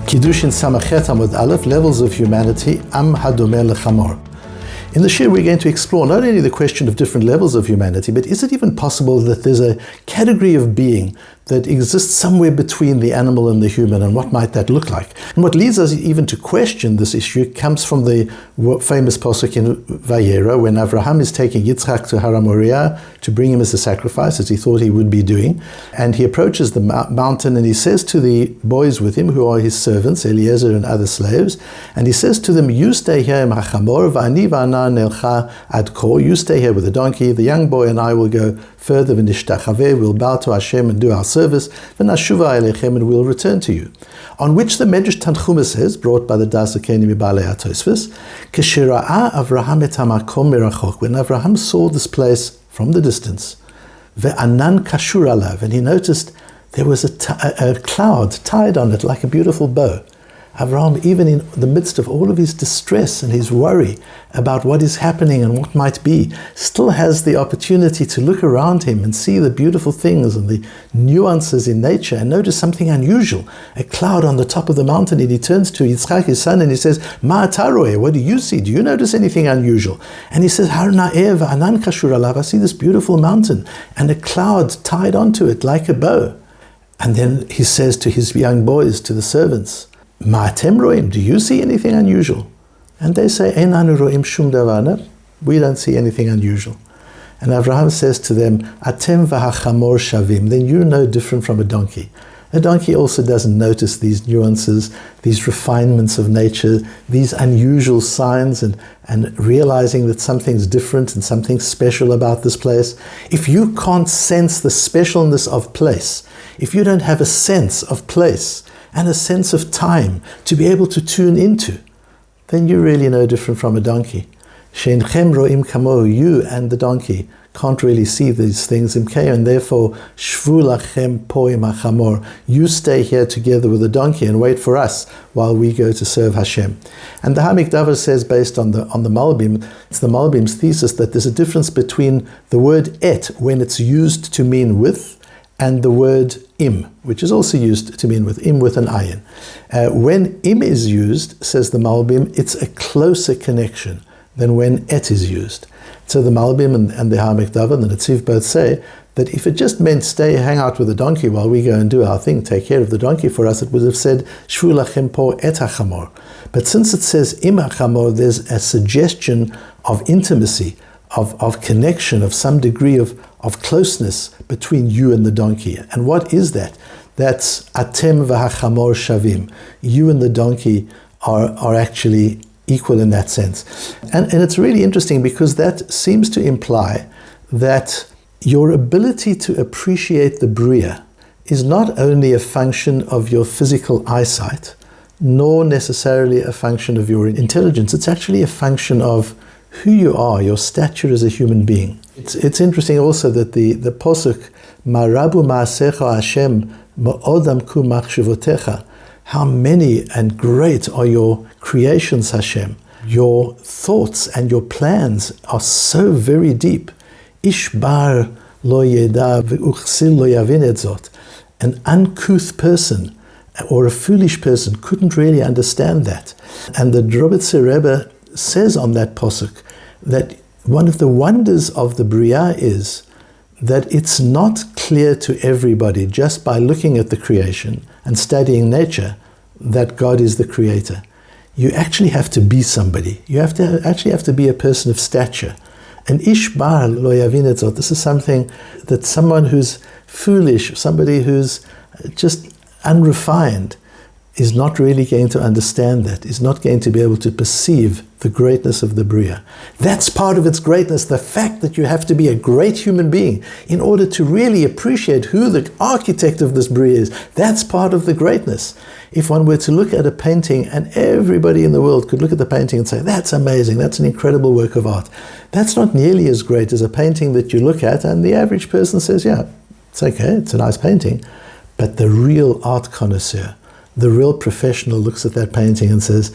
Kiddushin Samachet Amud Aleph, Levels of Humanity, Am hadome LeChamor. In the shiur, we're going to explore not only the question of different levels of humanity, but is it even possible that there's a category of being that exists somewhere between the animal and the human, and what might that look like? And what leads us even to question this issue comes from the famous pasuk in Vayera, when Avraham is taking Yitzchak to Har Moriah to bring him as a sacrifice, as he thought he would be doing. And he approaches the mountain and he says to the boys with him, who are his servants, Eliezer and other slaves, and he says to them, you stay here in HaChamor, v'ani v'ana nelcha ad kor, you stay here with the donkey, the young boy and I will go further, v'nishtachaveh, we'll bow to Hashem and do our service, v'nashuva elechem, and we'll return to you. On which the Medrash Tanchuma says, brought by the Dasakeni Mibalei HaTosfos, K'shera'a Avraham et hamakom merachok, when Avraham saw this place from the distance, ve'anan kashur alav, and he noticed there was a cloud tied on it like a beautiful bow. Avraham, even in the midst of all of his distress and his worry about what is happening and what might be, still has the opportunity to look around him and see the beautiful things and the nuances in nature and notice something unusual, a cloud on the top of the mountain. And he turns to Yitzchak, his son, and he says, Ma ataroe, what do you see? Do you notice anything unusual? And he says, Har na'eh v'anan kashur alav, I see this beautiful mountain and a cloud tied onto it like a bow. And then he says to his young boys, to the servants, Ma'atem ro'im, do you see anything unusual? And they say, Ein anu ro'im shum davar, we don't see anything unusual. And Avraham says to them, Atem v'hachamor shavim, then you're no different from a donkey. A donkey also doesn't notice these nuances, these refinements of nature, these unusual signs, and realizing that something's different and something special about this place. If you can't sense the specialness of place, if you don't have a sense of place and a sense of time to be able to tune into, then you're really no different from a donkey. She'enchem ro'im kamo, you and the donkey can't really see these things, and therefore, shvu lachem po im hachamor, you stay here together with the donkey and wait for us while we go to serve Hashem. And the Hamikdavar says, based on the Malbim, it's the Malbim's thesis that there's a difference between the word et, when it's used to mean with, and the word im, which is also used to mean with, im with an ayin. When im is used, says the Malbim, it's a closer connection than when et is used. So the Malbim and the Hamikdavar and the Netziv both say that if it just meant hang out with the donkey while we go and do our thing, take care of the donkey for us, it would have said, Shvu lachem po et hachamor. But since it says im hachamor, there's a suggestion of intimacy, of connection, of some degree of closeness between you and the donkey. And what is that? That's atem v'hachamor shavim. You and the donkey are actually equal in that sense. And it's really interesting because that seems to imply that your ability to appreciate the Bria is not only a function of your physical eyesight, nor necessarily a function of your intelligence. It's actually a function of who you are, your stature as a human being. It's interesting also that the posuk, Marabu ma'asecha Hashem ma'odam ku machshevotecha, how many and great are your creations, Hashem. Your thoughts and your plans are so very deep. Ishbar lo yeda v'uchsil lo yavin et zot. An uncouth person or a foolish person couldn't really understand that. And the Drobitzer Rebbe says on that posuk that one of the wonders of the Bria is that it's not clear to everybody just by looking at the creation and studying nature that God is the creator. You actually have to be somebody. You actually have to be a person of stature. And ishbar lo yavin et zot, this is something that someone who's foolish, somebody who's just unrefined, is not really going to understand that, is not going to be able to perceive the greatness of the Bria. That's part of its greatness, the fact that you have to be a great human being in order to really appreciate who the architect of this Bria is. That's part of the greatness. If one were to look at a painting and everybody in the world could look at the painting and say, that's amazing, that's an incredible work of art, that's not nearly as great as a painting that you look at and the average person says, yeah, it's okay, it's a nice painting. But the real art connoisseur, the real professional looks at that painting and says,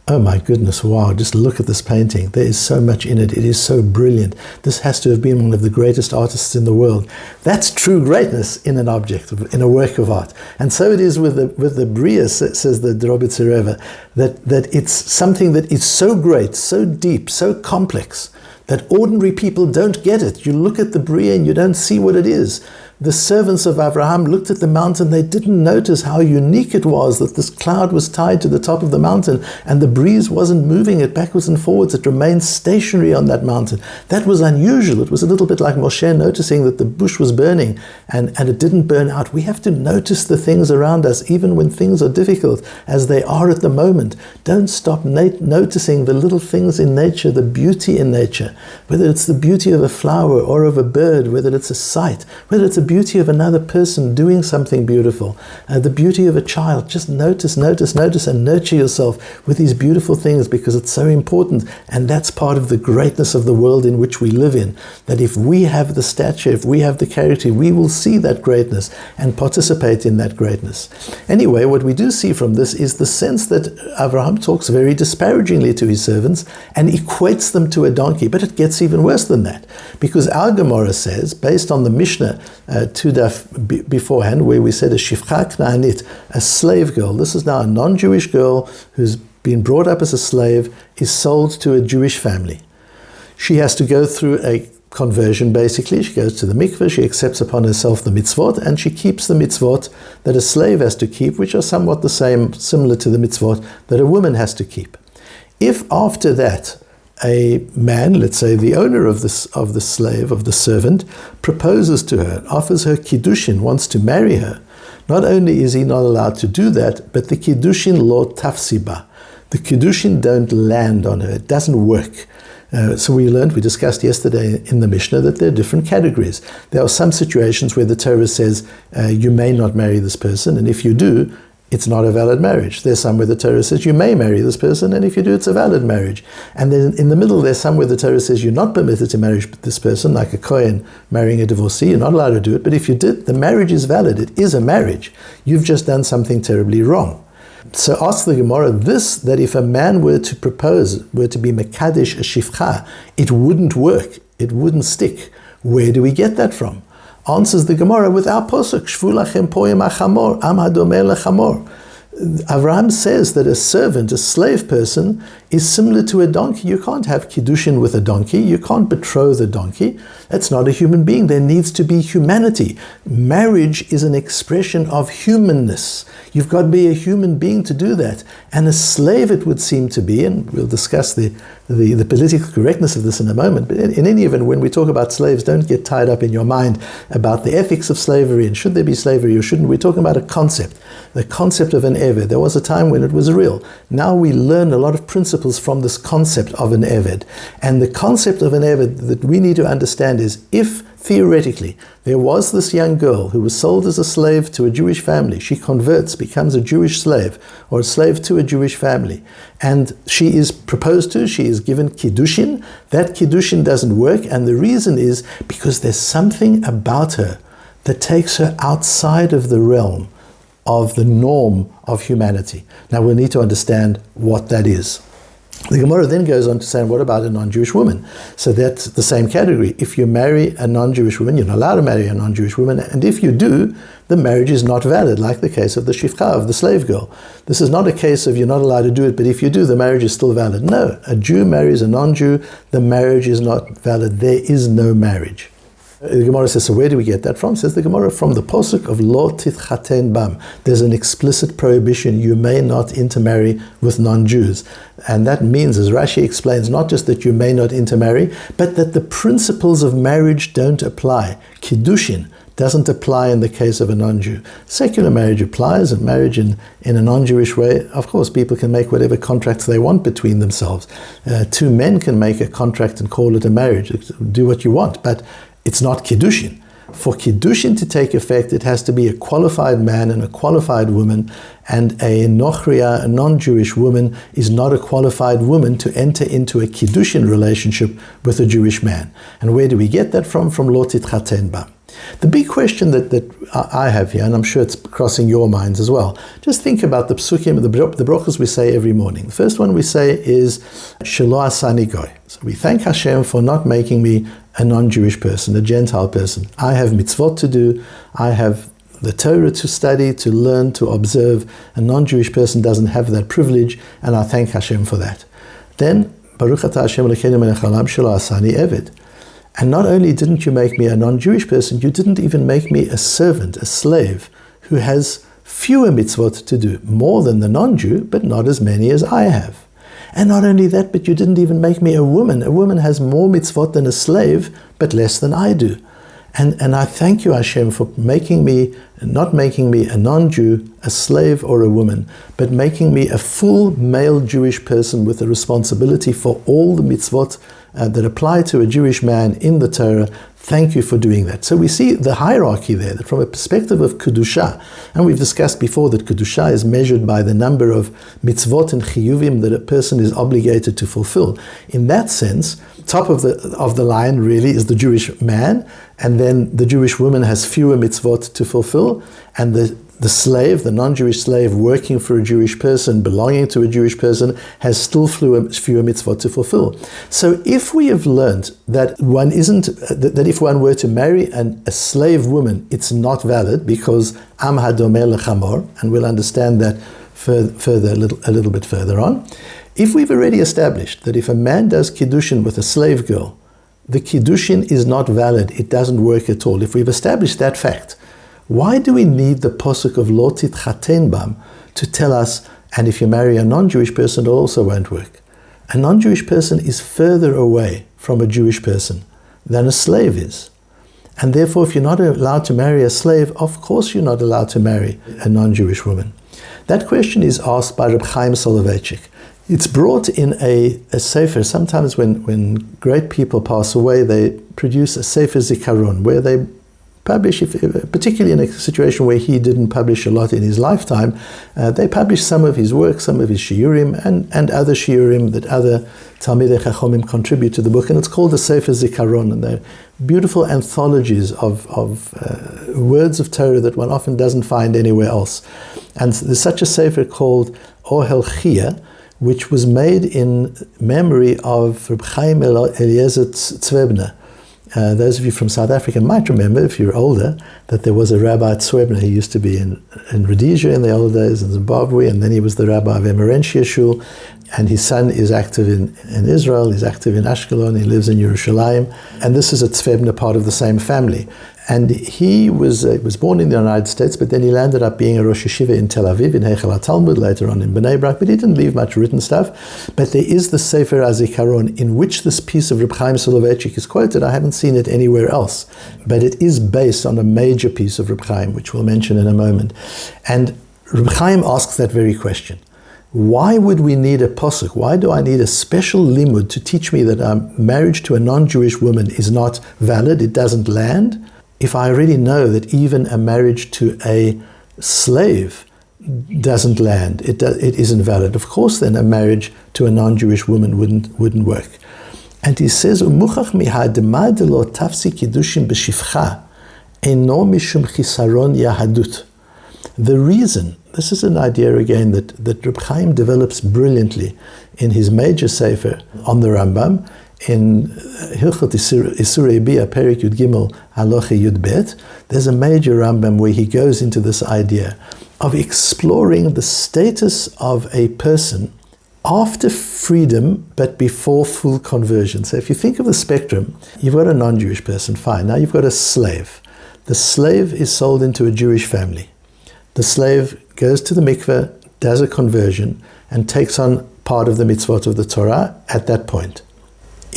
Oh my goodness, wow, just look at this painting. There is so much in it. It is so brilliant. This has to have been one of the greatest artists in the world. That's true greatness in an object, in a work of art. And so it is with the Bria, says the Drobitzer Rebbe, that it's something that is so great, so deep, so complex, that ordinary people don't get it. You look at the Bria and you don't see what it is. The servants of Abraham looked at the mountain. They didn't notice how unique it was that this cloud was tied to the top of the mountain and the breeze wasn't moving it backwards and forwards. It remained stationary on that mountain. That was unusual. It was a little bit like Moshe noticing that the bush was burning and it didn't burn out. We have to notice the things around us, even when things are difficult, as they are at the moment. Don't stop noticing the little things in nature, the beauty in nature, whether it's the beauty of a flower or of a bird, whether it's a sight, whether it's a beauty of another person doing something beautiful, the beauty of a child. Just notice, and nurture yourself with these beautiful things, because it's so important. And that's part of the greatness of the world in which we live in. That if we have the stature, if we have the character, we will see that greatness and participate in that greatness. Anyway, what we do see from this is the sense that Abraham talks very disparagingly to his servants and equates them to a donkey. But it gets even worse than that, because our Gemara says, based on the Mishnah two daf beforehand, where we said a shifcha knaanit, a slave girl. This is now a non-Jewish girl who's been brought up as a slave, is sold to a Jewish family. She has to go through a conversion, basically. She goes to the mikveh, she accepts upon herself the mitzvot, and she keeps the mitzvot that a slave has to keep, which are somewhat the same, similar to the mitzvot that a woman has to keep. If after that a man, let's say the owner of the slave, of the servant, proposes to her, offers her kiddushin, wants to marry her, not only is he not allowed to do that, but the kiddushin lo tafsiba. The kiddushin don't land on her. It doesn't work. So we discussed yesterday in the Mishnah that there are different categories. There are some situations where the Torah says you may not marry this person, and if you do, it's not a valid marriage. There's some where the Torah says you may marry this person, and if you do, it's a valid marriage. And then in the middle, there's some where the Torah says you're not permitted to marry this person, like a Kohen marrying a divorcee. You're not allowed to do it, but if you did, the marriage is valid. It is a marriage. You've just done something terribly wrong. So ask the Gemara that if a man were to propose, were to be mekadesh a shifcha, it wouldn't work. It wouldn't stick. Where do we get that from? Answers the Gemara with our posuk, Shvu lachem poim achamor, am hadome lechamor. Avraham says that a servant, a slave person, is similar to a donkey. You can't have kiddushin with a donkey. You can't betroth a donkey. That's not a human being. There needs to be humanity. Marriage is an expression of humanness. You've got to be a human being to do that. And a slave, it would seem to be, and we'll discuss the political correctness of this in a moment, but in any event, when we talk about slaves, don't get tied up in your mind about the ethics of slavery and should there be slavery or shouldn't. We're talking about a concept, the concept of an eved. There was a time when it was real. Now we learn a lot of principles from this concept of an eved. And the concept of an eved that we need to understand is, if theoretically there was this young girl who was sold as a slave to a Jewish family, she converts, becomes a Jewish slave, or a slave to a Jewish family, and she is proposed to, she is given kiddushin. That kiddushin doesn't work, and the reason is because there's something about her that takes her outside of the realm of the norm of humanity. Now we'll need to understand what that is. The Gemara then goes on to say, what about a non-Jewish woman? So that's the same category. If you marry a non-Jewish woman, you're not allowed to marry a non-Jewish woman, and if you do, the marriage is not valid, like the case of the shifcha, of the slave girl. This is not a case of you're not allowed to do it, but if you do, the marriage is still valid. No, a Jew marries a non-Jew, the marriage is not valid. There is no marriage. The Gemara says, so where do we get that from? Says the Gemara, from the posuk of lo titchaten bam. There's an explicit prohibition, you may not intermarry with non-Jews. And that means, as Rashi explains, not just that you may not intermarry, but that the principles of marriage don't apply. Kiddushin doesn't apply in the case of a non-Jew. Secular marriage applies, and marriage in a non-Jewish way, of course, people can make whatever contracts they want between themselves. Two men can make a contract and call it a marriage, do what you want, but it's not kiddushin. For kiddushin to take effect, it has to be a qualified man and a qualified woman, and a nochria, a non-Jewish woman, is not a qualified woman to enter into a kiddushin relationship with a Jewish man. And where do we get that from? From lo titchaten bam. The big question that I have here, and I'm sure it's crossing your minds as well. Just think about the psukim, the brachos we say every morning. The first one we say is Shelo asani goy. So we thank Hashem for not making me a non-Jewish person, a Gentile person. I have mitzvot to do. I have the Torah to study, to learn, to observe. A non-Jewish person doesn't have that privilege, and I thank Hashem for that. Then, Baruch atah Hashem Elokeinu melech haolam shelo asani eved. And not only didn't you make me a non-Jewish person, you didn't even make me a servant, a slave, who has fewer mitzvot to do, more than the non-Jew, but not as many as I have. And not only that, but you didn't even make me a woman. A woman has more mitzvot than a slave, but less than I do. And I thank you, Hashem, for not making me a non-Jew, a slave or a woman, but making me a full male Jewish person with a responsibility for all the mitzvot that apply to a Jewish man in the Torah. Thank you for doing that. So we see the hierarchy there, that from a perspective of Kedusha, and we've discussed before that Kedusha is measured by the number of mitzvot and chiyuvim that a person is obligated to fulfill. In that sense, top of the line really is the Jewish man, and then the Jewish woman has fewer mitzvot to fulfill, and the slave, the non-Jewish slave working for a Jewish person, belonging to a Jewish person, has still fewer mitzvot to fulfill. So if we have learned that that if one were to marry a slave woman, it's not valid because am hadome לחמור, and we'll understand that further a little bit further on. If we've already established that if a man does kiddushin with a slave girl, the kiddushin is not valid, it doesn't work at all. If we've established that fact, why do we need the posuk of lo titchaten bam to tell us, and if you marry a non-Jewish person, it also won't work? A non-Jewish person is further away from a Jewish person than a slave is. And therefore, if you're not allowed to marry a slave, of course you're not allowed to marry a non-Jewish woman. That question is asked by Reb Chaim Soloveitchik. It's brought in a sefer. Sometimes when great people pass away, they produce a sefer zikaron, where they publish, particularly in a situation where he didn't publish a lot in his lifetime, they publish some of his work, some of his shiurim, and other shiurim that other Talmidei Chachomim contribute to the book, and it's called the Sefer Zikaron, and they're beautiful anthologies of words of Torah that one often doesn't find anywhere else. And there's such a sefer called Ohel Chia, which was made in memory of Reb Chaim Eliezer Tzwebner. Those of you from South Africa might remember, if you're older, that there was a Rabbi Tzwebner. He used to be in Rhodesia in the old days, in Zimbabwe, and then he was the Rabbi of Emerentia Shul, and his son is active in Israel, he's active in Ashkelon, he lives in Yerushalayim, and this is a Tzwebner, part of the same family. And he was born in the United States, but then he landed up being a Rosh Yeshiva in Tel Aviv, in Heichal Talmud, later on in Bnei Brak, but he didn't leave much written stuff. But there is the Sefer HaZikaron in which this piece of Reb Chaim Soloveitchik is quoted. I haven't seen it anywhere else, but it is based on a major piece of Reb Chaim, which we'll mention in a moment. And Reb Chaim asks that very question. Why would we need a posuk? Why do I need a special limud to teach me that marriage to a non-Jewish woman is not valid, it doesn't land? If I already know that even a marriage to a slave doesn't land, it isn't valid. Of course, then a marriage to a non-Jewish woman wouldn't work. And he says, "Umuchach mihadema de lo tafsi kiddushin b'shifcha eno mishum chisaron yahadut." The reason, this is an idea again that Reb Chaim develops brilliantly in his major sefer on the Rambam, in Hilchot Isurei Bia, Perik Yud Gimel, Halacha Yud Bet. There's a major Rambam where he goes into this idea of exploring the status of a person after freedom, but before full conversion. So if you think of the spectrum, you've got a non-Jewish person, fine. Now you've got a slave. The slave is sold into a Jewish family. The slave goes to the mikveh, does a conversion, and takes on part of the mitzvot of the Torah at that point.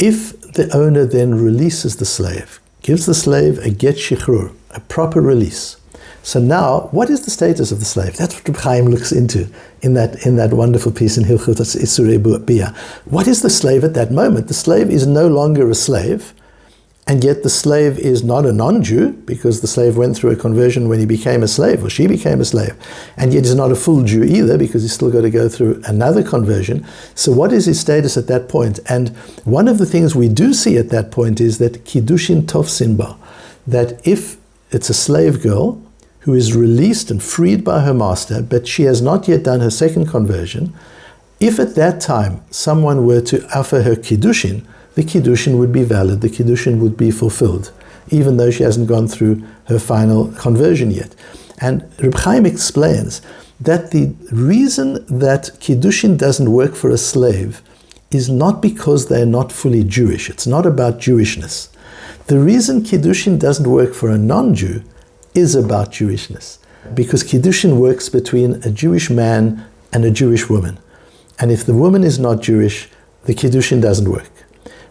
If the owner then releases the slave, gives the slave a get shiur, a proper release. So now, what is the status of the slave? That's what Reb Chaim looks into in that wonderful piece in Hilchot Isurei Bia. What is the slave at that moment? The slave is no longer a slave, and yet the slave is not a non-Jew, because the slave went through a conversion when he became a slave, or she became a slave. And yet he's not a full Jew either, because he's still got to go through another conversion. So what is his status at that point? And one of the things we do see at that point is that kiddushin tofsin ba, that if it's a slave girl, who is released and freed by her master, but she has not yet done her second conversion, if at that time someone were to offer her kiddushin, the kiddushin would be valid, the kiddushin would be fulfilled, even though she hasn't gone through her final conversion yet. And Reb Chaim explains that the reason that kiddushin doesn't work for a slave is not because they're not fully Jewish. It's not about Jewishness. The reason kiddushin doesn't work for a non-Jew is about Jewishness, because kiddushin works between a Jewish man and a Jewish woman. And if the woman is not Jewish, the kiddushin doesn't work.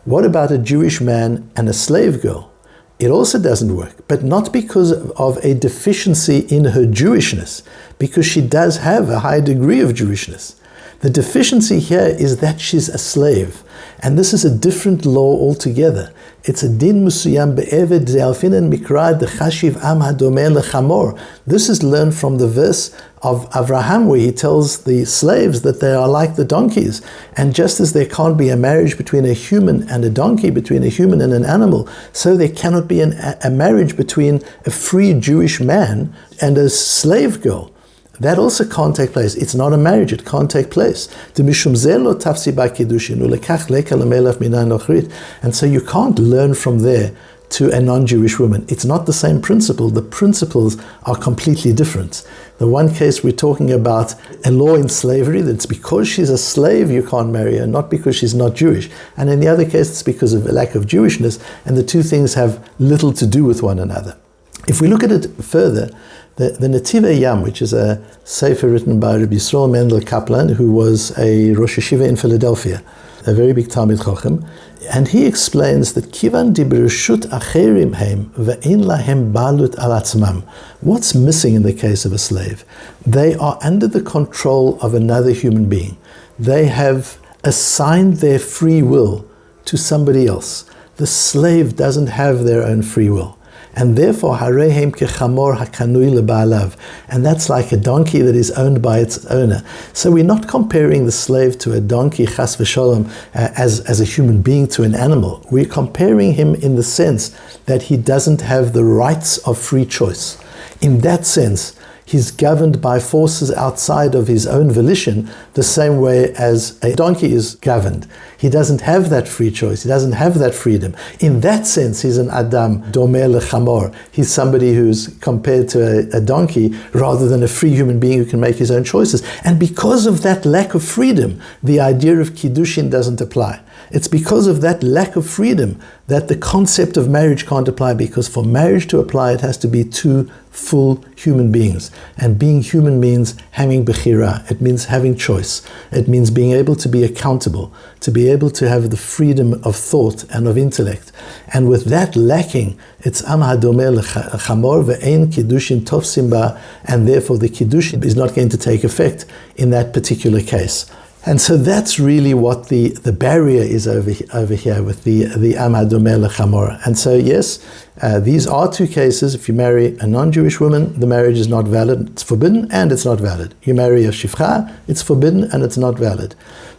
What about a Jewish man and a slave girl? It also doesn't work, but not because of a deficiency in her Jewishness, because she does have a high degree of Jewishness. The deficiency here is that she's a slave, and this is a different law altogether. It's a din musuyam be'eved ze'alfinan mikra dechashiv am hadome lechamor. This is learned from the verse of Avraham, where he tells the slaves that they are like the donkeys. And just as there can't be a marriage between a human and a donkey, between a human and an animal, so there cannot be a marriage between a free Jewish man and a slave girl. That also can't take place. It's not a marriage, it can't take place. And so you can't learn from there to a non-Jewish woman. It's not the same principle. The principles are completely different. The one case we're talking about a law in slavery, that's because she's a slave you can't marry her, not because she's not Jewish. And in the other case, it's because of a lack of Jewishness, and the two things have little to do with one another. If we look at it further, the Netivei Yam, which is a sefer written by Rabbi Yisrael Mendel Kaplan, who was a Rosh Yeshiva in Philadelphia, a very big Talmud Chochem, and he explains that Kivan di bereshut acherim heim ve'ein lahem balut al atzmam. What's missing in the case of a slave? They are under the control of another human being. They have assigned their free will to somebody else. The slave doesn't have their own free will. And therefore, harehem kechamor hakanui leba'alav. And that's like a donkey that is owned by its owner. So we're not comparing the slave to a donkey, chas v'sholom, as a human being to an animal. We're comparing him in the sense that he doesn't have the rights of free choice. In that sense, he's governed by forces outside of his own volition, the same way as a donkey is governed. He doesn't have that free choice. He doesn't have that freedom. In that sense, he's an Adam, domeh lechamor. He's somebody who's compared to a donkey rather than a free human being who can make his own choices. And because of that lack of freedom, the idea of kiddushin doesn't apply. It's because of that lack of freedom that the concept of marriage can't apply, because for marriage to apply, it has to be two full human beings. And being human means having bechira. It means having choice. It means being able to be accountable, to be able to have the freedom of thought and of intellect. And with that lacking, it's am hadome lechamor ve'ein kiddushin tofsim ba, and therefore the kiddushin is not going to take effect in that particular case. And so that's really what the barrier is over here with the am hadome lechamor. And so yes, these are two cases. If you marry a non-Jewish woman, the marriage is not valid. It's forbidden and it's not valid. You marry a shifcha, it's forbidden and it's not valid.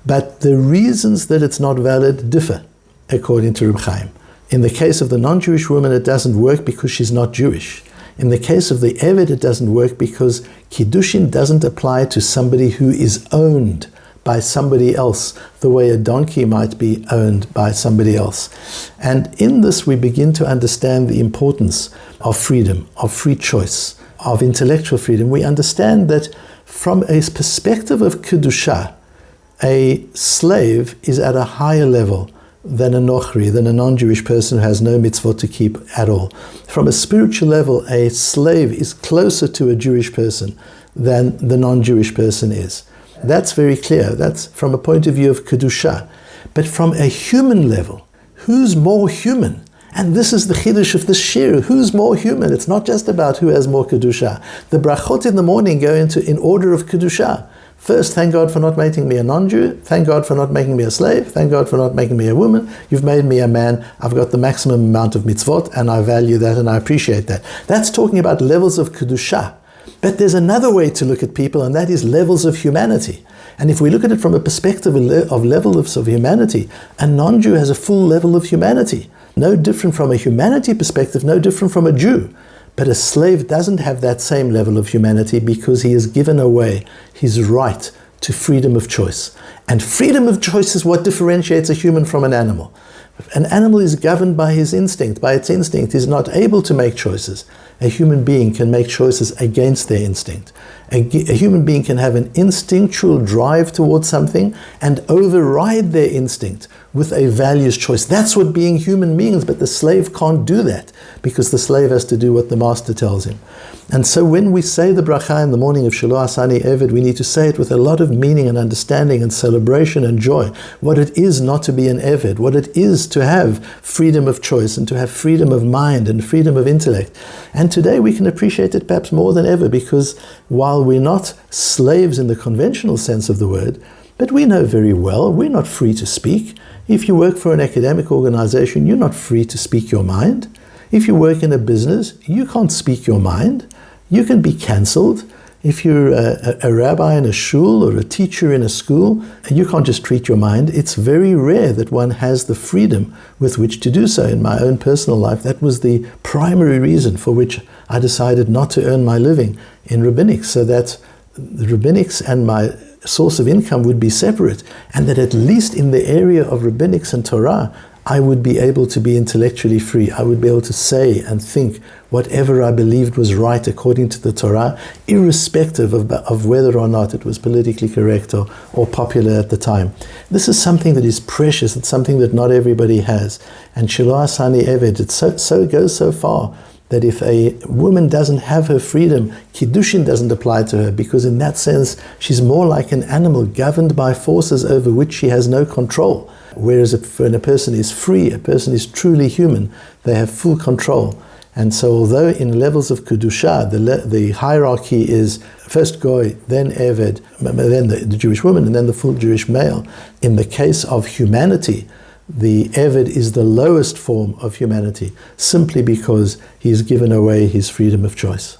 But the reasons that it's not valid differ, according to Reb Chaim. In the case of the non-Jewish woman, it doesn't work because she's not Jewish. In the case of the Eved, it doesn't work because kiddushin doesn't apply to somebody who is owned by somebody else, the way a donkey might be owned by somebody else. And in this, we begin to understand the importance of freedom, of free choice, of intellectual freedom. We understand that from a perspective of kedusha, a slave is at a higher level than a nochri, than a non-Jewish person who has no mitzvot to keep at all. From a spiritual level, a slave is closer to a Jewish person than the non-Jewish person is. That's very clear. That's from a point of view of kedusha. But from a human level, who's more human? And this is the chiddush of this shiur. Who's more human? It's not just about who has more kedusha. The brachot in the morning go in order of kedusha. First, thank God for not making me a non-Jew. Thank God for not making me a slave. Thank God for not making me a woman. You've made me a man. I've got the maximum amount of mitzvot, and I value that and I appreciate that. That's talking about levels of kedusha. But there's another way to look at people, and that is levels of humanity. And if we look at it from a perspective of levels of humanity, a non-Jew has a full level of humanity. No different from a humanity perspective, no different from a Jew. But a slave doesn't have that same level of humanity because he has given away his right to freedom of choice. And freedom of choice is what differentiates a human from an animal. An animal is governed by his instinct. By its instinct, is not able to make choices. A human being can make choices against their instinct. A human being can have an instinctual drive towards something and override their instinct with a values choice. That's what being human means, but the slave can't do that because the slave has to do what the master tells him. And so when we say the bracha in the morning of Shelo Asani Eved, we need to say it with a lot of meaning and understanding and celebration and joy. What it is not to be an Eved, what it is to have freedom of choice and to have freedom of mind and freedom of intellect. And today we can appreciate it perhaps more than ever because while we're not slaves in the conventional sense of the word, but we know very well we're not free to speak. If you work for an academic organization, you're not free to speak your mind. If you work in a business, you can't speak your mind. You can be cancelled. If you're a rabbi in a shul or a teacher in a school, you can't just treat your mind. It's very rare that one has the freedom with which to do so. In my own personal life, that was the primary reason for which I decided not to earn my living in rabbinics, so that the rabbinics and my source of income would be separate, and that at least in the area of rabbinics and Torah, I would be able to be intellectually free. I would be able to say and think whatever I believed was right according to the Torah, irrespective of whether or not it was politically correct or popular at the time. This is something that is precious. It's something that not everybody has. And Shelo Asani Eved, it goes so far that if a woman doesn't have her freedom, Kiddushin doesn't apply to her, because in that sense, she's more like an animal governed by forces over which she has no control. Whereas when a person is free, a person is truly human, they have full control. And so although in levels of Kedusha, the hierarchy is first Goy, then Eved, then the Jewish woman, and then the full Jewish male, in the case of humanity, the Eved is the lowest form of humanity, simply because he's given away his freedom of choice.